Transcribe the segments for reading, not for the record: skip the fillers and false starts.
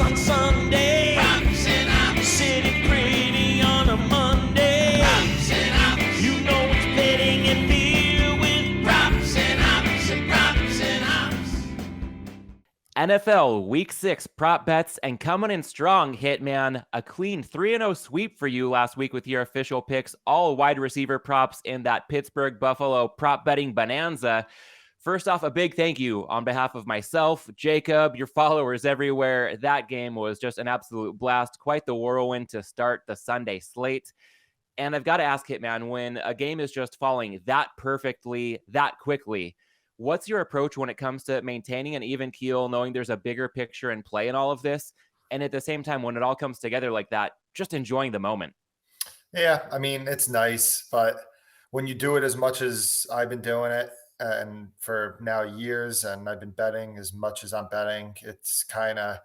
on Sunday. Props and ops. Sitting pretty on a Monday. Props and ops. You know it's betting and beer with props and ops and props and ops. NFL Week 6 prop bets, and coming in strong, Hitman, a clean 3-0 sweep for you last week with your official picks, all wide receiver props in that Pittsburgh-Buffalo prop betting bonanza. First off, a big thank you on behalf of myself, Jacob, your followers everywhere. That game was just an absolute blast, quite the whirlwind to start the Sunday slate. And I've got to ask, Hitman, when a game is just falling that perfectly, that quickly, what's your approach when it comes to maintaining an even keel, knowing there's a bigger picture in play in all of this? And at the same time, when it all comes together like that, just enjoying the moment. Yeah, I mean, it's nice, but when you do it as much as I've been doing it, and for now years, and I've been betting as much as I'm betting, it's kind of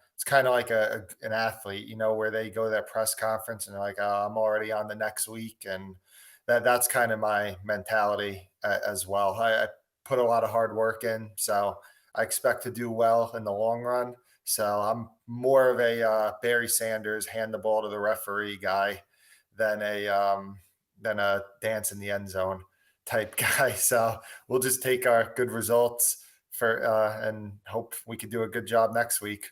like an athlete, where they go to their press conference and they're like, oh, I'm already on the next week, and that's kind of my mentality as well. I put a lot of hard work in, so I expect to do well in the long run. So I'm more of a Barry Sanders hand the ball to the referee guy than a dance in the end zone type guy. So we'll just take our good results and hope we can do a good job next week.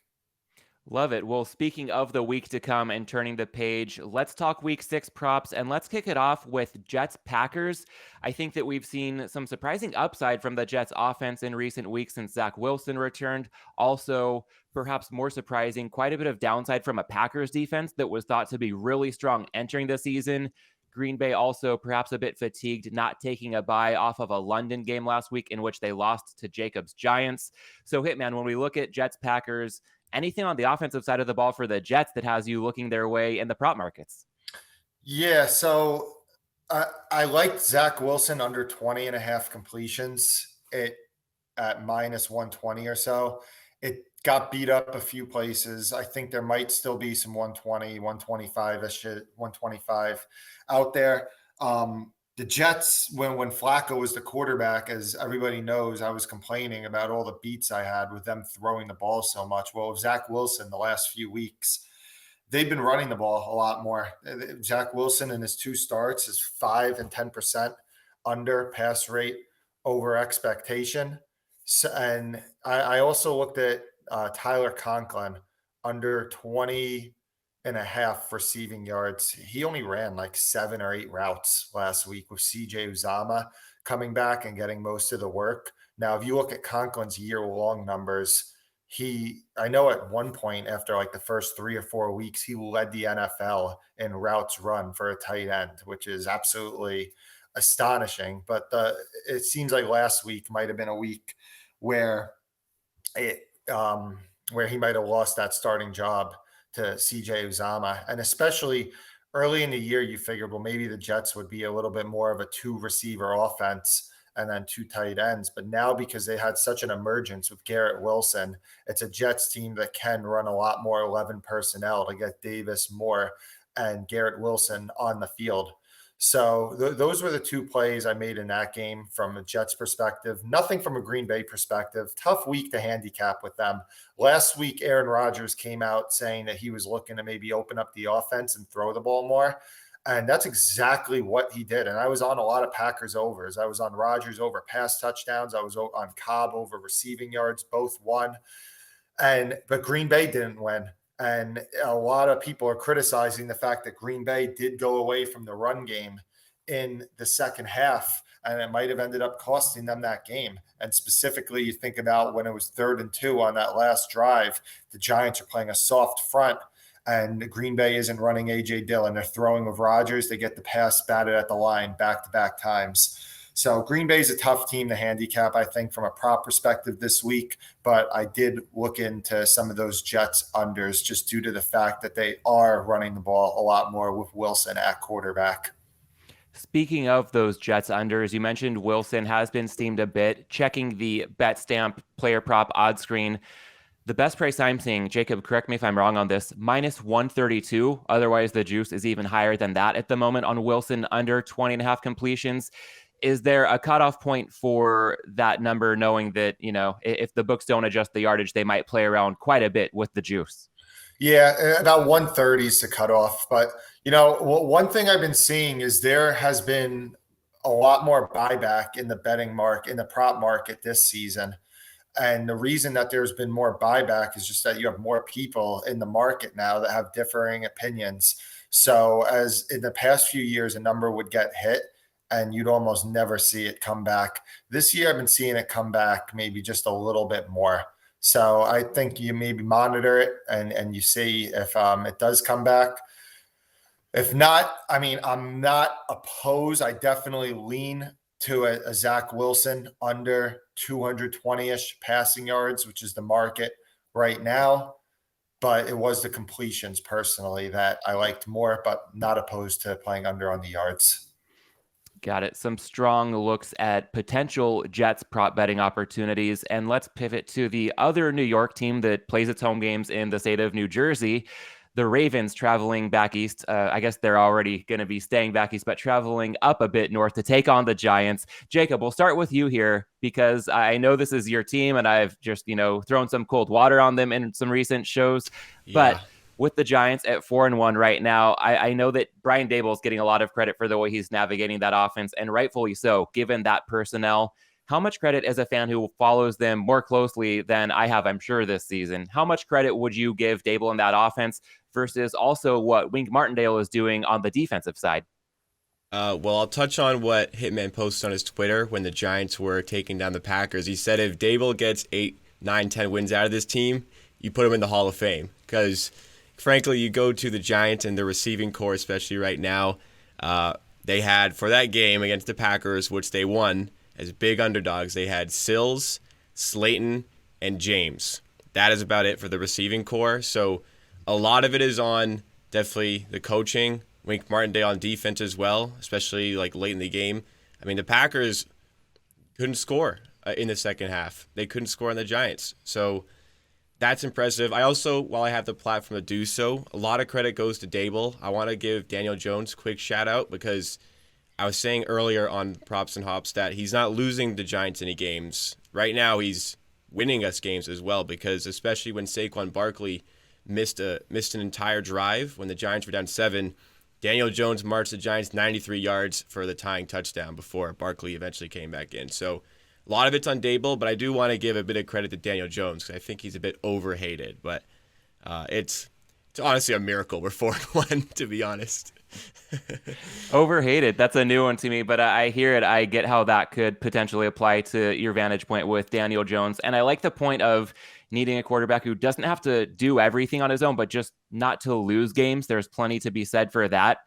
Love it. Well, speaking of the week to come and turning the page, let's talk week 6 props, and let's kick it off with Jets-Packers. I think that we've seen some surprising upside from the Jets offense in recent weeks since Zach Wilson returned. Also, perhaps more surprising, quite a bit of downside from a Packers defense that was thought to be really strong entering the season. Green Bay also perhaps a bit fatigued, not taking a bye off of a London game last week in which they lost to Jacobs Giants. So, Hitman, when we look at Jets-Packers, anything on the offensive side of the ball for the Jets that has you looking their way in the prop markets? Yeah, so I liked Zach Wilson under 20.5 completions at minus 120 or so. It got beat up a few places. I think there might still be some 120, 125-ish, 125 out there. The Jets, when Flacco was the quarterback, as everybody knows, I was complaining about all the beats I had with them throwing the ball so much. Well, with Zach Wilson the last few weeks, they've been running the ball a lot more. Zach Wilson in his 2 starts is 5 and 10% under pass rate over expectation. So, and I also looked at Tyler Conklin under 20.5 receiving yards. He only ran like 7 or 8 routes last week with CJ Uzama coming back and getting most of the work. Now, if you look at Conklin's year-long numbers, I know at one point after like the first 3 or 4 weeks, he led the NFL in routes run for a tight end, which is absolutely astonishing. But it seems like last week might have been a week where he might have lost that starting job to CJ Uzama. And especially early in the year, you figured, well, maybe the Jets would be a little bit more of a 2-receiver offense and then 2 tight ends. But now, because they had such an emergence with Garrett Wilson, it's a Jets team that can run a lot more 11 personnel to get Davis, Moore, and Garrett Wilson on the field. So those were the 2 plays I made in that game from a Jets perspective. Nothing from a Green Bay perspective. Tough week to handicap with them. Last week, Aaron Rodgers came out saying that he was looking to maybe open up the offense and throw the ball more. And that's exactly what he did. And I was on a lot of Packers overs. I was on Rodgers over pass touchdowns. I was on Cobb over receiving yards. Both won. But Green Bay didn't win. And a lot of people are criticizing the fact that Green Bay did go away from the run game in the second half, and it might have ended up costing them that game. And specifically, you think about when it was 3rd and 2 on that last drive, the Giants are playing a soft front, and Green Bay isn't running A.J. Dillon. They're throwing with Rodgers. They get the pass batted at the line back-to-back times. So Green Bay is a tough team to handicap, I think, from a prop perspective this week. But I did look into some of those Jets unders just due to the fact that they are running the ball a lot more with Wilson at quarterback. Speaking of those Jets unders, you mentioned Wilson has been steamed a bit. Checking the BetStamp player prop odd screen, the best price I'm seeing, Jacob, correct me if I'm wrong on this, minus 132. Otherwise, the juice is even higher than that at the moment on Wilson under 20.5 completions. Is there a cutoff point for that number, knowing that, if the books don't adjust the yardage, they might play around quite a bit with the juice? Yeah, about 130 is the cutoff. But, one thing I've been seeing is there has been a lot more buyback in the in the prop market this season. And the reason that there's been more buyback is just that you have more people in the market now that have differing opinions. So, as in the past few years, a number would get hit and you'd almost never see it come back. This year, I've been seeing it come back maybe just a little bit more. So, I think you maybe monitor it and you see if it does come back. If not, I mean, I'm not opposed. I definitely lean to a Zach Wilson under 220-ish passing yards, which is the market right now. But it was the completions personally that I liked more, but not opposed to playing under on the yards. Got it. Some strong looks at potential Jets prop betting opportunities. And let's pivot to the other New York team that plays its home games in the state of New Jersey. The Ravens traveling back east. I guess they're already going to be staying back east, but traveling up a bit north to take on the Giants. Jacob, we'll start with you here because I know this is your team and I've just, thrown some cold water on them in some recent shows. Yeah. But with the Giants at 4-1 right now, I know that Brian Daboll is getting a lot of credit for the way he's navigating that offense, and rightfully so, given that personnel. How much credit, as a fan who follows them more closely than I have, I'm sure, this season, how much credit would you give Daboll in that offense versus also what Wink Martindale is doing on the defensive side? Well, I'll touch on what Hitman posted on his Twitter when the Giants were taking down the Packers. He said if Daboll gets 8, 9, 10 wins out of this team, you put him in the Hall of Fame. Because, frankly, you go to the Giants and their receiving core, especially right now, they had, for that game against the Packers, which they won as big underdogs, they had Sills, Slayton, and James. That is about it for the receiving core. So a lot of it is on definitely the coaching, Wink Martindale on defense as well, especially like late in the game. I mean, the Packers couldn't score in the second half. They couldn't score on the Giants. So that's impressive. I also, while I have the platform to do so, a lot of credit goes to Daboll. I want to give Daniel Jones a quick shout out because I was saying earlier on Props and Hops that he's not losing the Giants any games. Right now, he's winning us games as well because especially when Saquon Barkley missed an entire drive when the Giants were down 7, Daniel Jones marched the Giants 93 yards for the tying touchdown before Barkley eventually came back in. So a lot of it's on Daboll, but I do want to give a bit of credit to Daniel Jones because I think he's a bit overhated. But it's honestly a miracle we're 4-1, to be honest. Overhated. That's a new one to me, but I hear it. I get how that could potentially apply to your vantage point with Daniel Jones. And I like the point of needing a quarterback who doesn't have to do everything on his own, but just not to lose games. There's plenty to be said for that.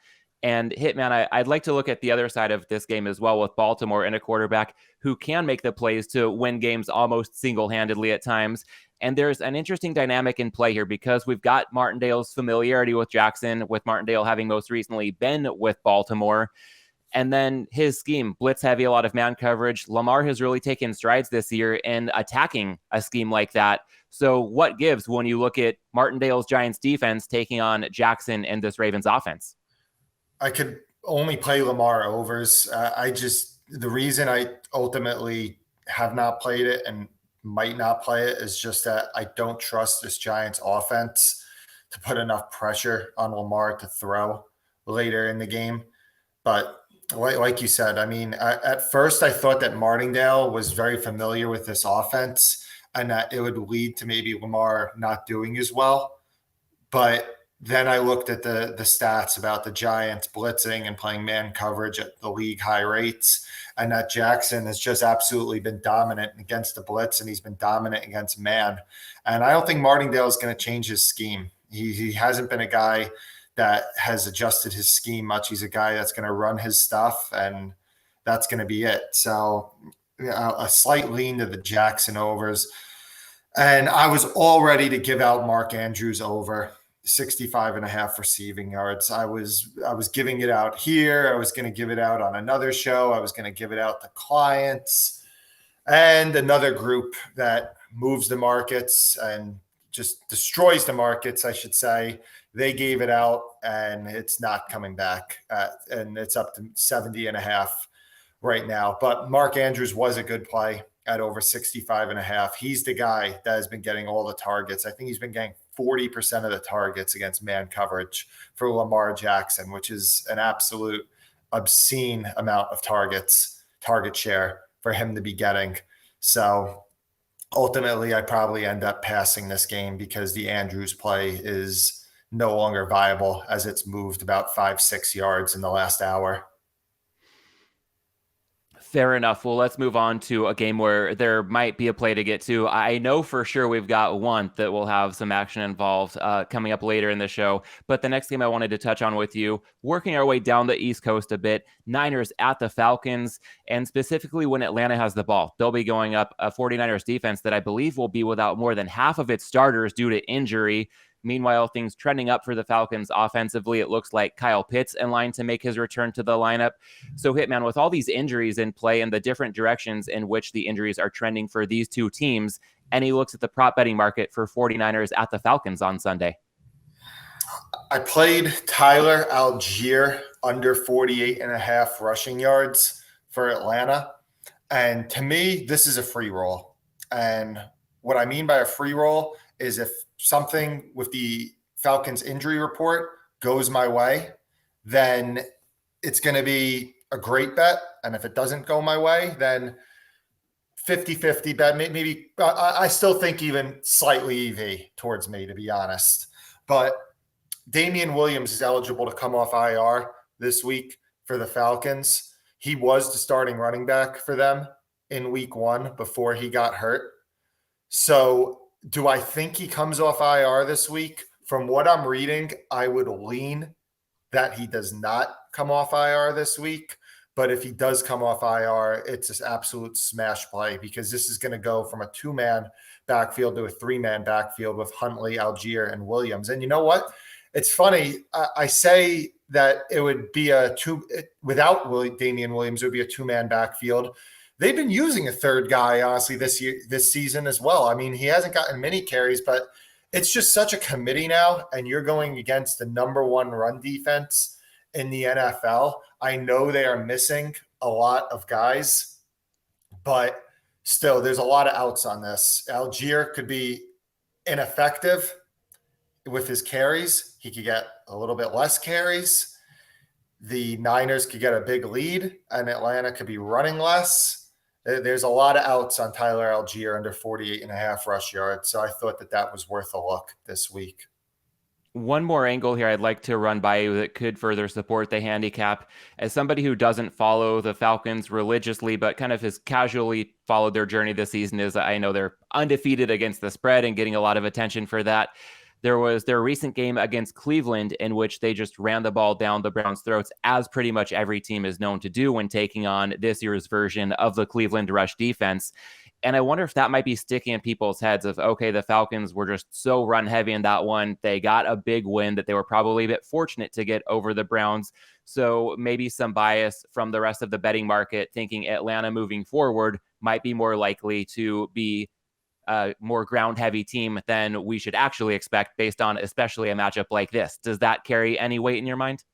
And Hitman, I'd like to look at the other side of this game as well with Baltimore and a quarterback who can make the plays to win games almost single-handedly at times. And there's an interesting dynamic in play here because we've got Martindale's familiarity with Jackson, with Martindale having most recently been with Baltimore. And then his scheme, blitz heavy, a lot of man coverage. Lamar has really taken strides this year in attacking a scheme like that. So what gives when you look at Martindale's Giants defense taking on Jackson and this Ravens offense? I could only play Lamar overs. The reason I ultimately have not played it and might not play it is just that I don't trust this Giants offense to put enough pressure on Lamar to throw later in the game. But like you said, I mean, at first I thought that Martindale was very familiar with this offense and that it would lead to maybe Lamar not doing as well. But then I looked at the stats about the Giants blitzing and playing man coverage at the league high rates, and that Jackson has just absolutely been dominant against the blitz, and he's been dominant against man. And I don't think Martindale is going to change his scheme. He hasn't been a guy that has adjusted his scheme much. He's a guy that's going to run his stuff, and that's going to be it. So a slight lean to the Jackson overs. And I was all ready to give out Mark Andrews over 65.5 receiving yards. I was giving it out here. I was going to give it out on another show. I was going to give it out to clients and another group that moves the markets and just destroys the markets, I should say. They gave it out and it's not coming back. And it's up to 70.5 right now. But Mark Andrews was a good play at over 65.5. He's the guy that has been getting all the targets. I think he's been getting 40% of the targets against man coverage for Lamar Jackson, which is an absolute obscene amount of target share for him to be getting. So ultimately, I probably end up passing this game because the Andrews play is no longer viable as it's moved about 5-6 yards in the last hour. Fair enough. Well, let's move on to a game where there might be a play to get to. I know for sure we've got one that will have some action involved coming up later in the show. But the next game I wanted to touch on with you, working our way down the East Coast a bit, Niners at the Falcons, and specifically when Atlanta has the ball. They'll be going up a 49ers defense that I believe will be without more than half of its starters due to injury. Meanwhile, things trending up for the Falcons offensively. It looks like Kyle Pitts in line to make his return to the lineup. So, Hitman, with all these injuries in play and the different directions in which the injuries are trending for these two teams, any looks at the prop betting market for 49ers at the Falcons on Sunday? I played Tyler Algier under 48.5 rushing yards for Atlanta. And to me, this is a free roll. And what I mean by a free roll is if something with the Falcons injury report goes my way, then it's going to be a great bet. And if it doesn't go my way, then 50-50 bet. Maybe I still think even slightly EV towards me, to be honest. But Damian Williams is eligible to come off IR this week for the Falcons. He was the starting running back for them in week 1 before he got hurt. So do I think he comes off IR this week? From what I'm reading, I would lean that he does not come off IR this week. But if he does come off IR, it's this absolute smash play because this is going to go from a 2-man backfield to a 3-man backfield with Huntley, Algier, and Williams. And you know what? It's funny. I say that it would be without Damian Williams, it would be a 2-man backfield. They've been using a third guy, honestly, this season as well. I mean, he hasn't gotten many carries, but it's just such a committee now, and you're going against the number 1 run defense in the NFL. I know they are missing a lot of guys, but still, there's a lot of outs on this. Algier could be ineffective with his carries. He could get a little bit less carries. The Niners could get a big lead, and Atlanta could be running less. There's a lot of outs on Tyler Algier under 48.5 rush yards. So I thought that was worth a look this week. One more angle here I'd like to run by you that could further support the handicap. As somebody who doesn't follow the Falcons religiously, but kind of has casually followed their journey this season, is I know they're undefeated against the spread and getting a lot of attention for that. There was their recent game against Cleveland in which they just ran the ball down the Browns' throats, as pretty much every team is known to do when taking on this year's version of the Cleveland rush defense. And I wonder if that might be sticking in people's heads of, okay, the Falcons were just so run heavy in that one. They got a big win that they were probably a bit fortunate to get over the Browns. So maybe some bias from the rest of the betting market thinking Atlanta moving forward might be more likely to be a more ground heavy team than we should actually expect based on especially a matchup like this. Does that carry any weight in your mind?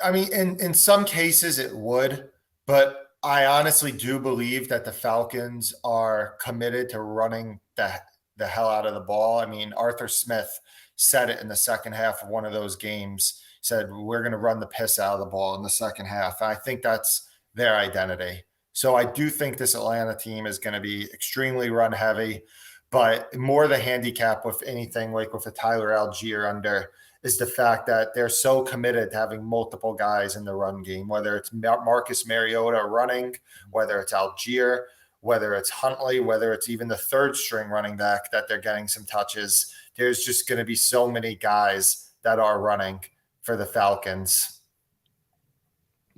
I mean, in some cases it would, but I honestly do believe that the Falcons are committed to running the hell out of the ball. I mean, Arthur Smith said it in the second half of one of those games, said, we're going to run the piss out of the ball in the second half. I think that's their identity. So I do think this Atlanta team is going to be extremely run heavy, but more the handicap with anything like with a Tyler Algier under is the fact that they're so committed to having multiple guys in the run game, whether it's Marcus Mariota running, whether it's Algier, whether it's Huntley, whether it's even the third string running back that they're getting some touches. There's just going to be so many guys that are running for the Falcons.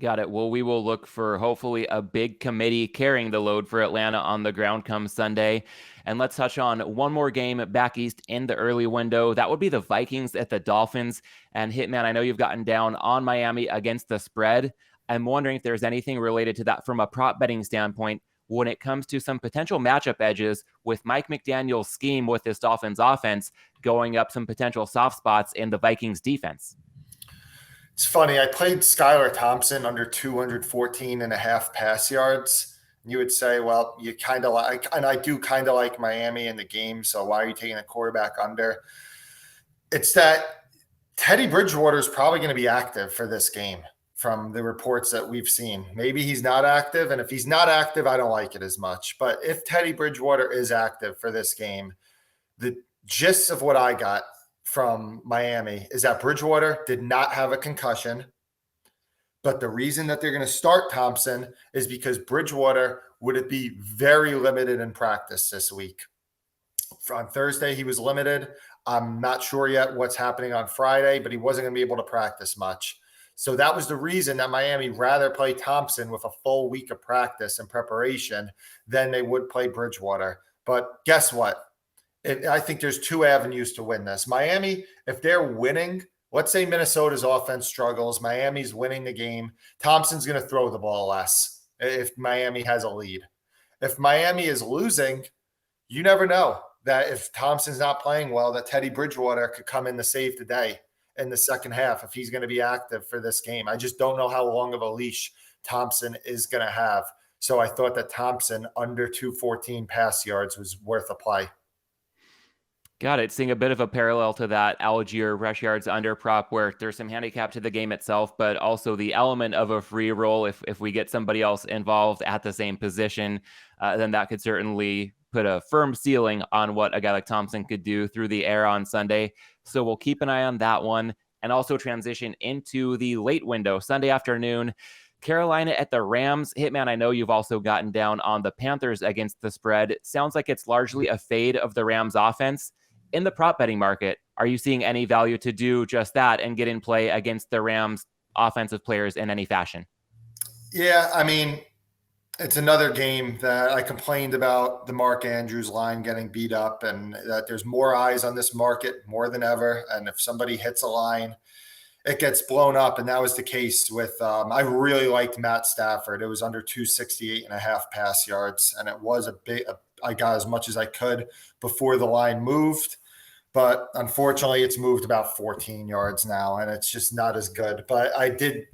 Got it. Well, we will look for hopefully a big committee carrying the load for Atlanta on the ground come Sunday. And let's touch on one more game back east in the early window. That would be the Vikings at the Dolphins. And Hitman, I know you've gotten down on Miami against the spread. I'm wondering if there's anything related to that from a prop betting standpoint when it comes to some potential matchup edges with Mike McDaniel's scheme with this Dolphins offense going up some potential soft spots in the Vikings defense. It's funny. I played Skylar Thompson under 214.5 pass yards. you would say, well, you kind of like, and I do kind of like Miami in the game. So why are you taking a quarterback under? It's that Teddy Bridgewater is probably going to be active for this game from the reports that we've seen. Maybe he's not active. And if he's not active, I don't like it as much. But if Teddy Bridgewater is active for this game, the gist of what I got from Miami is that Bridgewater did not have a concussion. But the reason that they're going to start Thompson is because Bridgewater would be very limited in practice this week. On Thursday, he was limited. I'm not sure yet what's happening on Friday, but he wasn't going to be able to practice much. So that was the reason that Miami rather play Thompson with a full week of practice and preparation than they would play Bridgewater. But guess what? I think there's two avenues to win this. Miami, if they're winning, let's say Minnesota's offense struggles, Miami's winning the game, Thompson's going to throw the ball less if Miami has a lead. If Miami is losing, you never know that if Thompson's not playing well, that Teddy Bridgewater could come in to save the day in the second half if he's going to be active for this game. I just don't know how long of a leash Thompson is going to have. So I thought that Thompson under 214 pass yards was worth a play. Got it. Seeing a bit of a parallel to that Algier rush yards under prop where there's some handicap to the game itself, but also the element of a free roll. If we get somebody else involved at the same position, then that could certainly put a firm ceiling on what a guy like Thompson could do through the air on Sunday. So we'll keep an eye on that one and also transition into the late window, Sunday afternoon. Carolina at the Rams. Hitman, I know you've also gotten down on the Panthers against the spread. Sounds like it's largely a fade of the Rams offense. In the prop betting market, are you seeing any value to do just that and get in play against the Rams offensive players in any fashion? Yeah, I mean, it's another game that I complained about the Mark Andrews line getting beat up and that there's more eyes on this market more than ever. And if somebody hits a line, it gets blown up. And that was the case with, I really liked Matt Stafford. It was under 268.5 pass yards. And it was I got as much as I could before the line moved. But unfortunately, it's moved about 14 yards now, and it's just not as good. But I did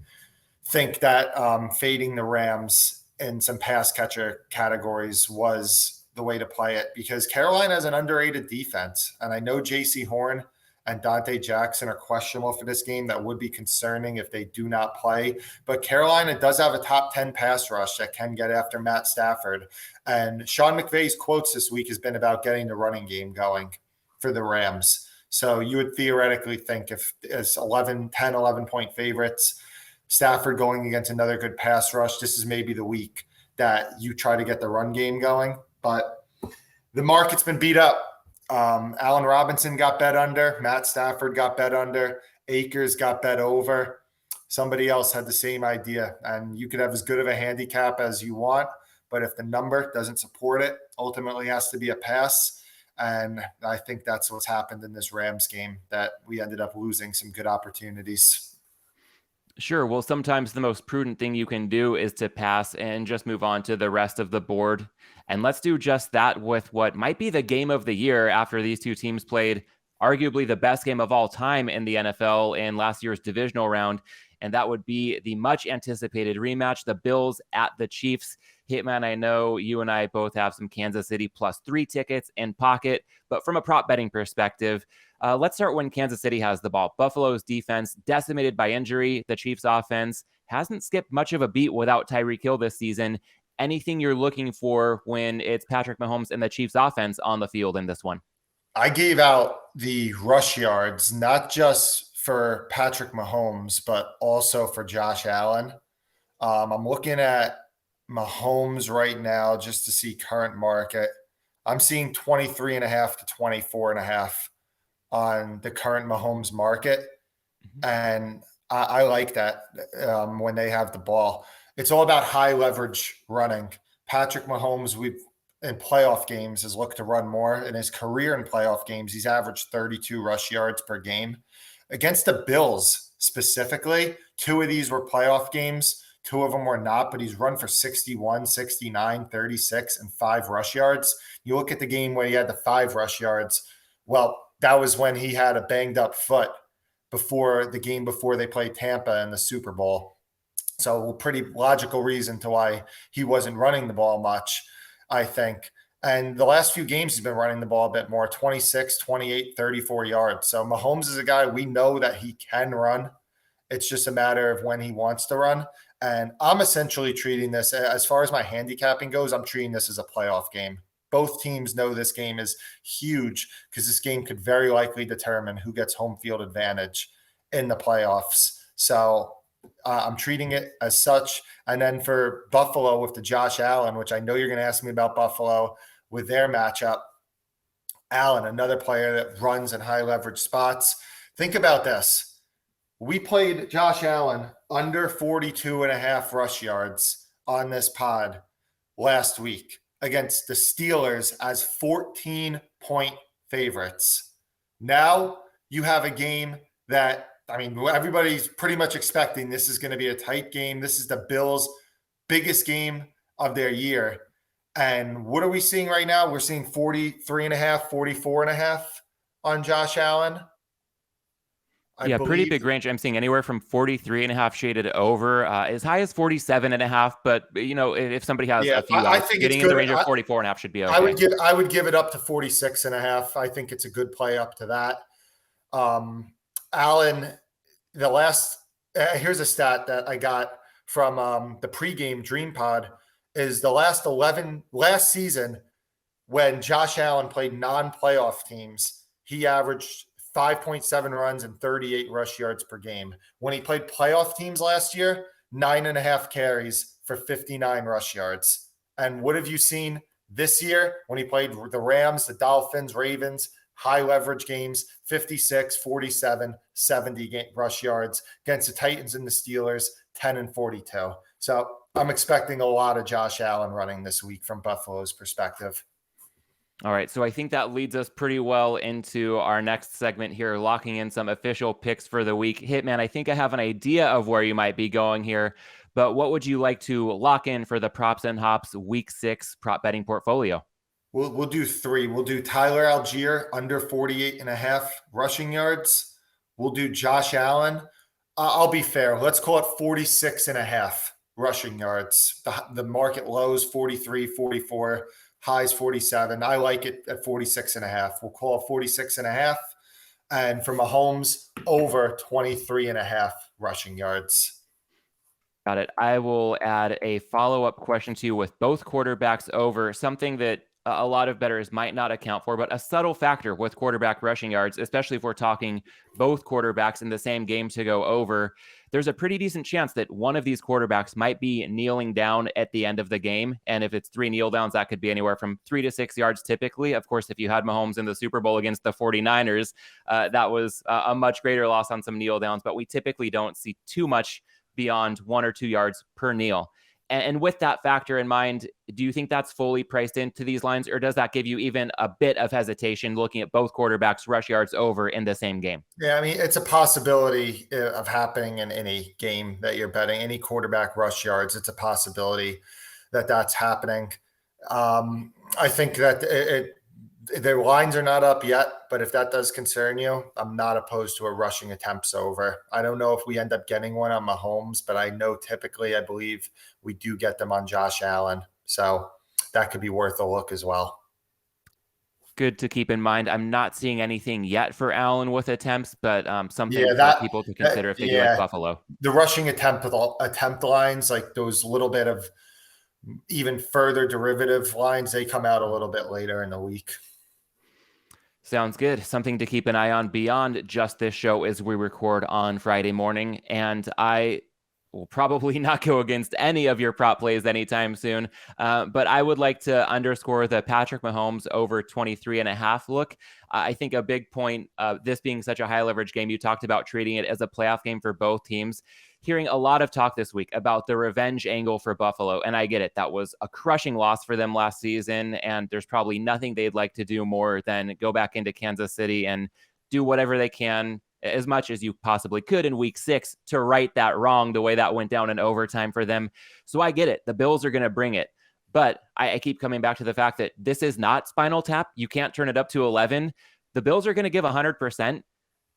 think that fading the Rams in some pass catcher categories was the way to play it because Carolina has an underrated defense. And I know J.C. Horn and Dante Jackson are questionable for this game. That would be concerning if they do not play. But Carolina does have a top 10 pass rush that can get after Matt Stafford. And Sean McVay's quotes this week has been about getting the running game going for the Rams. So you would theoretically think if it's 11 point favorites, Stafford going against another good pass rush, this is maybe the week that you try to get the run game going. But the market's been beat up. Allen Robinson got bet under. Matt Stafford got bet under. Akers got bet over. Somebody else had the same idea. And you could have as good of a handicap as you want, but if the number doesn't support it, ultimately has to be a pass. And I think that's what's happened in this Rams game, that we ended up losing some good opportunities. Sure. Well, sometimes the most prudent thing you can do is to pass and just move on to the rest of the board. And let's do just that with what might be the game of the year after these two teams played arguably the best game of all time in the NFL in last year's divisional round. And that would be the much anticipated rematch, the Bills at the Chiefs. Hitman, I know you and I both have some Kansas City +3 tickets in pocket, but from a prop betting perspective, let's start when Kansas City has the ball. Buffalo's defense decimated by injury. The Chiefs offense hasn't skipped much of a beat without Tyreek Hill this season. Anything you're looking for when it's Patrick Mahomes and the Chiefs offense on the field in this one? I gave out the rush yards, not just for Patrick Mahomes, but also for Josh Allen. I'm looking at Mahomes right now just to see current market. I'm seeing 23.5 to 24.5 on the current Mahomes market. And I like that when they have the ball. It's all about high leverage running. Patrick Mahomes, in playoff games, has looked to run more. In his career in playoff games, he's averaged 32 rush yards per game. Against the Bills specifically, 2 of these were playoff games. 2 of them were not, but he's run for 61, 69, 36, and 5 rush yards. You look at the game where he had the 5 rush yards. Well, that was when he had a banged up foot before the game before they played Tampa in the Super Bowl. So a pretty logical reason to why he wasn't running the ball much, I think. And the last few games, he's been running the ball a bit more, 26, 28, 34 yards. So Mahomes is a guy we know that he can run. It's just a matter of when he wants to run. And I'm essentially treating this, as far as my handicapping goes, I'm treating this as a playoff game. Both teams know this game is huge because this game could very likely determine who gets home field advantage in the playoffs. So I'm treating it as such. And then for Buffalo with the Josh Allen, which I know you're going to ask me about Buffalo with their matchup, Allen, another player that runs in high leverage spots. Think about this. We played Josh Allen under 42.5 rush yards on this pod last week against the Steelers as 14-point favorites. Now you have a game that, I mean, everybody's pretty much expecting this is going to be a tight game. This is the Bills' biggest game of their year. And what are we seeing right now? We're seeing 43.5, 44.5 on Josh Allen. Yeah, pretty big range. I'm seeing anywhere from 43.5 shaded over, as high as 47.5. But if somebody has a few outs, getting in the range of 44.5 should be okay. I would give it up to 46.5. I think it's a good play up to that. Allen, here's a stat that I got from the pregame Dream Pod, is the last season when Josh Allen played non-playoff teams, he averaged 5.7 runs and 38 rush yards per game. When he played playoff teams last year, 9.5 carries for 59 rush yards. And what have you seen this year when he played the Rams, the Dolphins, Ravens, high leverage games, 56, 47, 70 rush yards against the Titans and the Steelers, 10 and 42. So I'm expecting a lot of Josh Allen running this week from Buffalo's perspective. All right, so I think that leads us pretty well into our next segment here, locking in some official picks for the week. Hitman, I think I have an idea of where you might be going here, but what would you like to lock in for the Props and Hops Week 6 prop betting portfolio? We'll do 3. We'll do Tyler Algier under 48.5 rushing yards. We'll do Josh Allen. I'll be fair. Let's call it 46.5 rushing yards. The market lows 43, 44. Highs 47. I like it at 46.5. We'll call it 46.5. And for Mahomes, over 23.5 rushing yards. Got it. I will add a follow-up question to you with both quarterbacks over, something that a lot of bettors might not account for, but a subtle factor with quarterback rushing yards, especially if we're talking both quarterbacks in the same game to go over. There's a pretty decent chance that one of these quarterbacks might be kneeling down at the end of the game. And if it's 3 kneel downs, that could be anywhere from 3 to 6 yards typically. Of course, if you had Mahomes in the Super Bowl against the 49ers, that was a much greater loss on some kneel downs, but we typically don't see too much beyond 1 or 2 yards per kneel. And with that factor in mind, do you think that's fully priced into these lines, or does that give you even a bit of hesitation looking at both quarterbacks rush yards over in the same game? Yeah, I mean, it's a possibility of happening in any game that you're betting, any quarterback rush yards. It's a possibility that that's happening. I think that their lines are not up yet, but if that does concern you, I'm not opposed to a rushing attempts over. I don't know if we end up getting one on Mahomes, but I know typically I believe we do get them on Josh Allen. So that could be worth a look as well. Good to keep in mind. I'm not seeing anything yet for Allen with attempts, but something for people to consider if they do like Buffalo. The rushing attempt lines, like those little bit of even further derivative lines, they come out a little bit later in the week. Sounds good. Something to keep an eye on beyond just this show as we record on Friday morning. And I will probably not go against any of your prop plays anytime soon. But I would like to underscore the Patrick Mahomes over 23.5 look. I think a big point, this being such a high leverage game, you talked about treating it as a playoff game for both teams. Hearing a lot of talk this week about the revenge angle for Buffalo. And I get it. That was a crushing loss for them last season. And there's probably nothing they'd like to do more than go back into Kansas City and do whatever they can, as much as you possibly could in week 6, to right that wrong, the way that went down in overtime for them. So I get it. The Bills are going to bring it. But I keep coming back to the fact that this is not Spinal Tap. You can't turn it up to 11. The Bills are going to give 100%.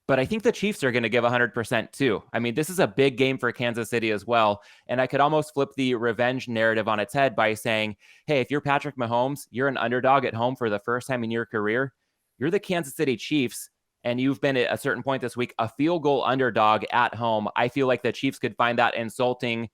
But I think the Chiefs are going to give 100% too. I mean, this is a big game for Kansas City as well. And I could almost flip the revenge narrative on its head by saying, hey, if you're Patrick Mahomes, you're an underdog at home for the first time in your career. You're the Kansas City Chiefs, and you've been at a certain point this week a field goal underdog at home. I feel like the Chiefs could find that insulting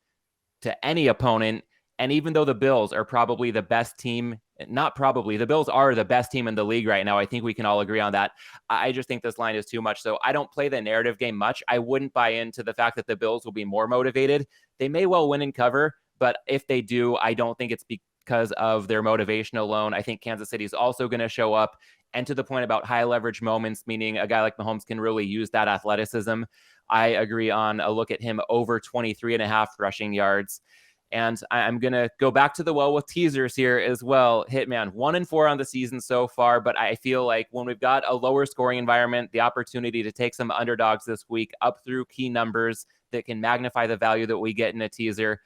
to any opponent. And even though the Bills are probably the best team, not probably, the Bills are the best team in the league right now. I think we can all agree on that. I just think this line is too much. So I don't play the narrative game much. I wouldn't buy into the fact that the Bills will be more motivated. They may well win and cover, but if they do, I don't think it's because of their motivation alone. I think Kansas City is also going to show up. And to the point about high leverage moments, meaning a guy like Mahomes can really use that athleticism, I agree on a look at him over 23.5 rushing yards. And I'm going to go back to the well with teasers here as well. Hitman, 1-4 on the season so far, but I feel like when we've got a lower scoring environment, the opportunity to take some underdogs this week up through key numbers that can magnify the value that we get in a teaser,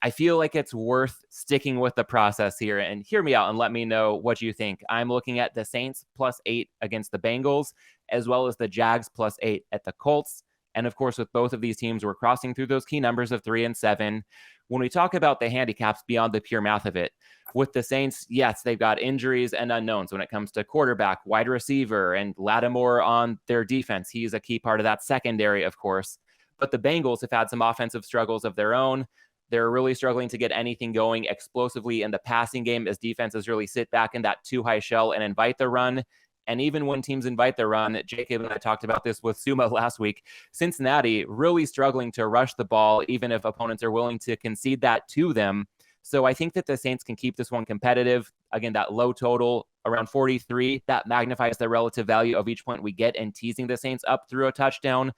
I feel like it's worth sticking with the process here. And hear me out and let me know what you think. I'm looking at the Saints +8 against the Bengals, as well as the Jags +8 at the Colts. And of course, with both of these teams, we're crossing through those key numbers of 3 and 7. When we talk about the handicaps beyond the pure math of it, with the Saints, yes, they've got injuries and unknowns when it comes to quarterback, wide receiver, and Lattimore on their defense. He's a key part of that secondary, of course. But the Bengals have had some offensive struggles of their own. They're really struggling to get anything going explosively in the passing game as defenses really sit back in that too high shell and invite the run. And even when teams invite the run, Jacob and I talked about this with Suma last week, Cincinnati really struggling to rush the ball, even if opponents are willing to concede that to them. So I think that the Saints can keep this one competitive. Again, that low total around 43, that magnifies the relative value of each point we get in teasing the Saints up through a touchdown.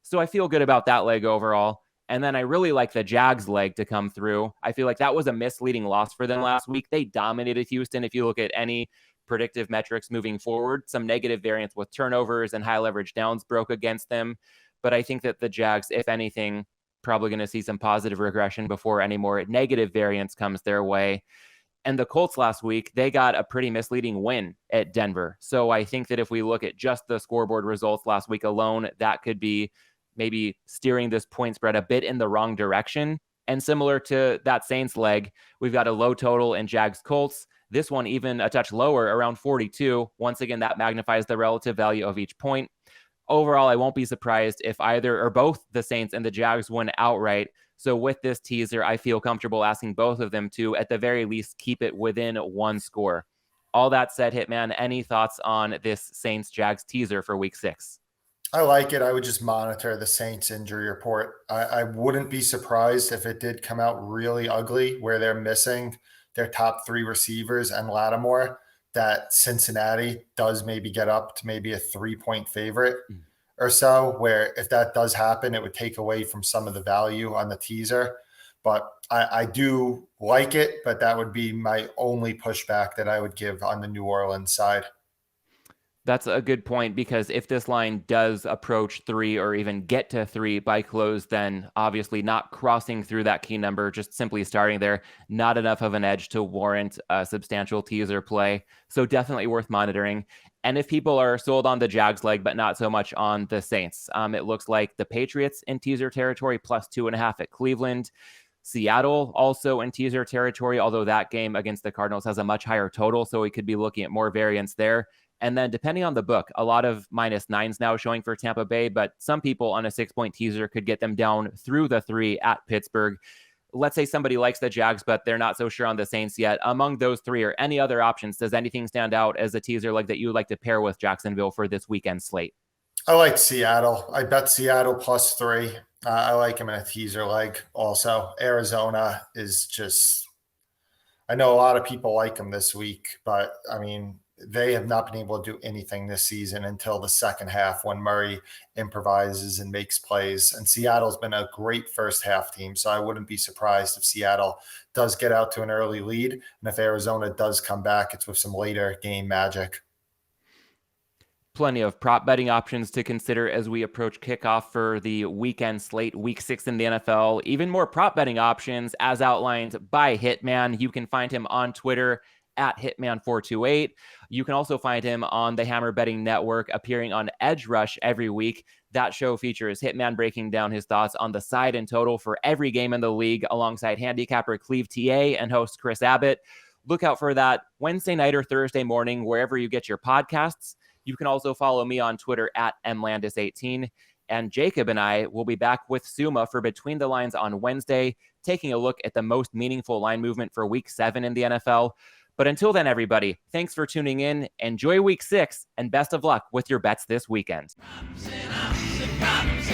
So I feel good about that leg overall. And then I really like the Jags leg to come through. I feel like that was a misleading loss for them last week. They dominated Houston. If you look at any predictive metrics moving forward, some negative variance with turnovers and high leverage downs broke against them. But I think that the Jags, if anything, probably going to see some positive regression before any more negative variance comes their way. And the Colts last week, they got a pretty misleading win at Denver. So I think that if we look at just the scoreboard results last week alone, that could be maybe steering this point spread a bit in the wrong direction. And similar to that Saints leg, we've got a low total in Jags Colts. This one even a touch lower, around 42. Once again, that magnifies the relative value of each point. Overall, I won't be surprised if either or both the Saints and the Jags win outright. So with this teaser, I feel comfortable asking both of them to, at the very least, keep it within one score. All that said, Hitman, any thoughts on this Saints-Jags teaser for Week 6? I like it. I would just monitor the Saints injury report. I wouldn't be surprised if it did come out really ugly where they're missing their top 3 receivers and Lattimore, that Cincinnati does maybe get up to maybe a 3-point favorite or so, where if that does happen, it would take away from some of the value on the teaser. But I do like it, but that would be my only pushback that I would give on the New Orleans side. That's a good point, because if this line does approach 3 or even get to 3 by close, then obviously not crossing through that key number, just simply starting there, not enough of an edge to warrant a substantial teaser play. So definitely worth monitoring. And if people are sold on the Jags leg, but not so much on the Saints, it looks like the Patriots in teaser territory +2.5 at Cleveland. Seattle also in teaser territory, although that game against the Cardinals has a much higher total, so we could be looking at more variance there. And then depending on the book, a lot of -9s now showing for Tampa Bay, but some people on a 6-point teaser could get them down through the 3 at Pittsburgh. Let's say somebody likes the Jags, but they're not so sure on the Saints yet. Among those 3 or any other options, does anything stand out as a teaser leg that you would like to pair with Jacksonville for this weekend slate? I like Seattle. I bet Seattle +3. I like him in a teaser leg also. Arizona is just, I know a lot of people like him this week, but I mean, they have not been able to do anything this season until the second half when Murray improvises and makes plays. And Seattle's been a great first half team, so I wouldn't be surprised if Seattle does get out to an early lead. And if Arizona does come back, it's with some later game magic. Plenty of prop betting options to consider as we approach kickoff for the weekend slate, Week 6 in the NFL. Even more prop betting options as outlined by Hitman. You can find him on Twitter at Hitman428. You can also find him on the Hammer Betting Network, appearing on Edge Rush every week. That show features Hitman breaking down his thoughts on the side and total for every game in the league, alongside handicapper Cleve TA and host Chris Abbott. Look out for that Wednesday night or Thursday morning, wherever you get your podcasts. You can also follow me on Twitter at mlandis18. And Jacob and I will be back with Suma for Between the Lines on Wednesday, taking a look at the most meaningful line movement for Week 7 in the NFL. But until then, everybody, thanks for tuning in. Enjoy Week 6, and best of luck with your bets this weekend. Props and ops and props